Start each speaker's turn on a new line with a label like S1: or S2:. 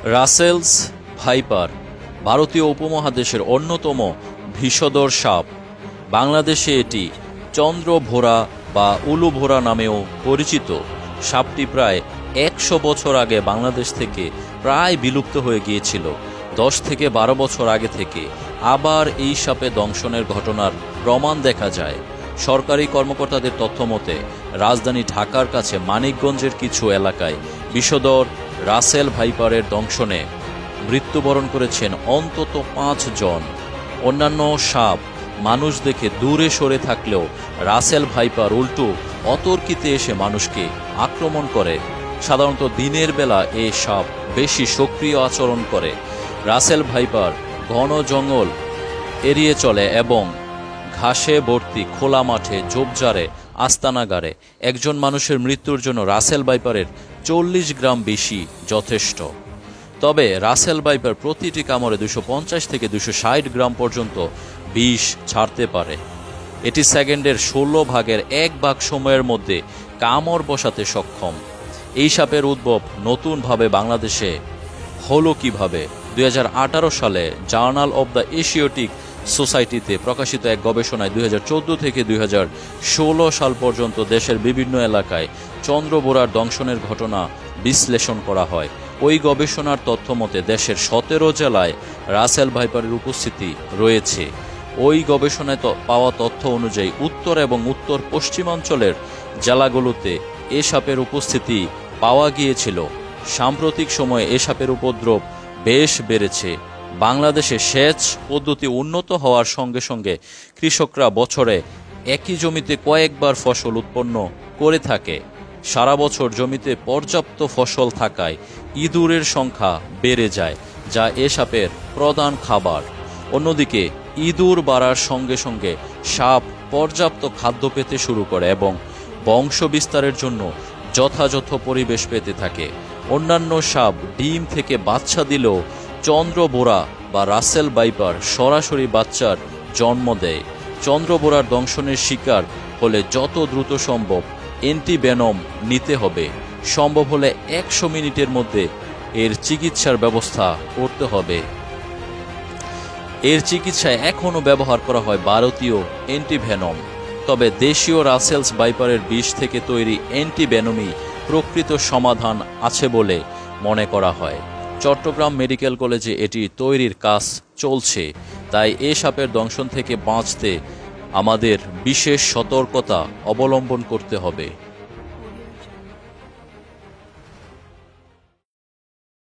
S1: Russell's viper ভারতীয় উপমহাদেশের অন্যতম বিষধর সাপ। বাংলাদেশে এটি চন্দ্রভোরা বা উলুভোরা নামেও পরিচিত। সাপটি প্রায় ১০০ বছর আগে বাংলাদেশ থেকে প্রায় বিলুপ্ত হয়ে গিয়েছিল। ১০ থেকে ১২ বছর আগে থেকে আবার এই সাপে দংশনের ঘটনার প্রমাণ দেখা যায়। সরকারি কর্মকর্তাদের তথ্যমতে রাজধানী ঢাকার কাছে মানিকগঞ্জের কিছু এলাকায় বিষধর রাসেল ভাইপারের দংশনে মৃত্যুবরণ করেছেন অন্তত ৫ জন। অন্যান্য সাপ মানুষ দেখে দূরে সরে থাকলেও রাসেল ভাইপার উল্টো অতর্কিতে এসে মানুষকে আক্রমণ করে। সাধারণত দিনের বেলা এই সাপ বেশি সক্রিয় আচরণ করে। রাসেল ভাইপার ঘন জঙ্গল এড়িয়ে চলে এবং ঘাসে ভর্তি খোলা মাঠে ঝোপঝাড়ে আস্তানা গাড়ে। একজন মানুষের মৃত্যুর জন্য রাসেল ভাইপারের ৪০ গ্রাম বেশি যথেষ্ট। তবে রাসেল ভাইপার প্রতিটি কামড়ে ২৫০ থেকে ২৬০ গ্রাম পর্যন্ত বিষ ছাড়তে পারে। এটি সেকেন্ডের ১৬ ভাগের ১ ভাগ সময়ের মধ্যে কামড় বসাতে সক্ষম। এই সাপের উদ্ভব নতুনভাবে বাংলাদেশে হলো কিভাবে? ২০১৮ সালে জার্নাল অব দ্য এশিয়াটিক সোসাইটিতে প্রকাশিত এক গবেষণায় ২০১৪ থেকে ২০১৬ সাল পর্যন্ত দেশের বিভিন্ন এলাকায় চন্দ্রবোরার দংশনের ঘটনা বিশ্লেষণ করা হয়। ওই গবেষণার তথ্যমতে দেশের ১৭ জেলায় রাসেল ভাইপারের উপস্থিতি রয়েছে। ওই গবেষণায় পাওয়া তথ্য অনুযায়ী উত্তর এবং উত্তর পশ্চিমাঞ্চলের জেলাগুলোতে এ সাপের উপস্থিতি পাওয়া গিয়েছিল। সাম্প্রতিক সময়ে এ সাপের উপদ্রব বেশ বেড়েছে। বাংলাদেশে সেচ পদ্ধতি উন্নত হওয়ার সঙ্গে সঙ্গে কৃষকরা বছরে একই জমিতে কয়েকবার ফসল উৎপন্ন করে থাকে। সারা বছর জমিতে পর্যাপ্ত ফসল থাকায় ইঁদুরের সংখ্যা বেড়ে যায়, যা এ সাপের প্রধান খাবার। অন্যদিকে ইঁদুর বাড়ার সঙ্গে সঙ্গে সাপ পর্যাপ্ত খাদ্য পেতে শুরু করে এবং বংশ বিস্তারের জন্য যথাযথ পরিবেশ পেতে থাকে। অন্যান্য সাপ ডিম থেকে বাচ্চা দিলেও চন্দ্রবোরা বা রাসেল ভাইপার সরাসরি বাচ্চার জন্ম দেয়। চন্দ্রবোরার দংশনের শিকার হলে যত দ্রুত সম্ভব অ্যান্টিভেনম নিতে হবে। সম্ভব হলে ১০০ মিনিটের মধ্যে এর চিকিৎসার ব্যবস্থা করতে হবে। এর চিকিৎসায় এখনও ব্যবহার করা হয় ভারতীয় অ্যান্টিভেনম। তবে দেশীয় রাসেলস ভাইপারের বিষ থেকে তৈরি অ্যান্টিভেনমই প্রকৃত সমাধান আছে বলে মনে করা হয়। চট্টগ্রাম মেডিকেল কলেজে এটি তৈরির কাজ চলছে। তাই এ সাপের দংশন থেকে বাঁচতে আমাদের বিশেষ সতর্কতা অবলম্বন করতে হবে।